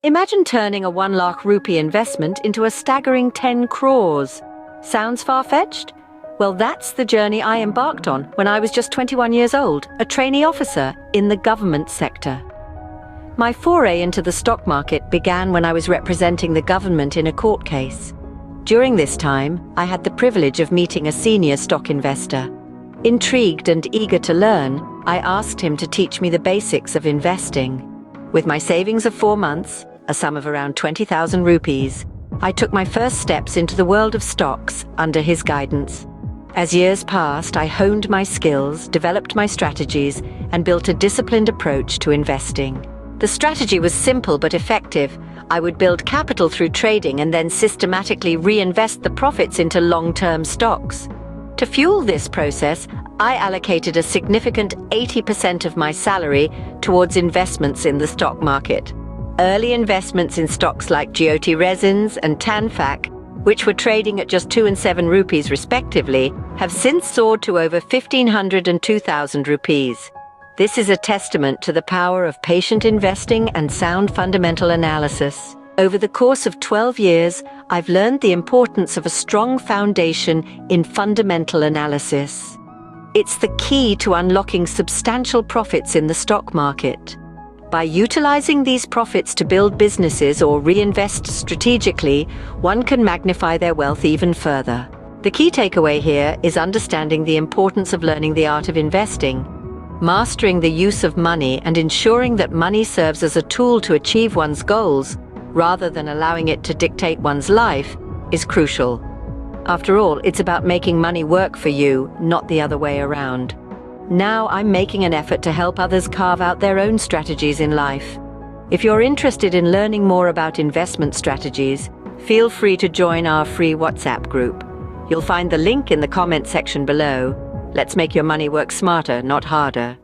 Imagine turning a 1 lakh rupee investment into a staggering 10 crores. Sounds far-fetched? Well, that's the journey I embarked on when I was just 21 years old, a trainee officer in the government sector. My foray into the stock market began when I was representing the government in a court case. During this time, I had the privilege of meeting a senior stock investor. Intrigued and eager to learn, I asked him to teach me the basics of investing. With my savings of 4 months, a sum of around 20,000 rupees, I took my first steps into the world of stocks under his guidance. As years passed, I honed my skills, developed my strategies, and built a disciplined approach to investing. The strategy was simple but effective. I would build capital through trading and then systematically reinvest the profits into long-term stocks. To fuel this process, I allocated a significant 80% of my salary towards investments in the stock market. Early investments in stocks like Jyoti Resins and Tanfac, which were trading at just 2 and 7 rupees respectively, have since soared to over 1,500 and 2,000 rupees. This is a testament to the power of patient investing and sound fundamental analysis. Over the course of 12 years, I've learned the importance of a strong foundation in fundamental analysis. It's the key to unlocking substantial profits in the stock market. By utilizing these profits to build businesses or reinvest strategically, one can magnify their wealth even further. The key takeaway here is understanding the importance of learning the art of investing. Mastering the use of money and ensuring that money serves as a tool to achieve one's goals, rather than allowing it to dictate one's life, is crucial. After all, it's about making money work for you, not the other way around. Now I'm making an effort to help others carve out their own strategies in life. If you're interested in learning more about investment strategies, feel free to join our free WhatsApp group. You'll find the link in the comment section below. Let's make your money work smarter, not harder.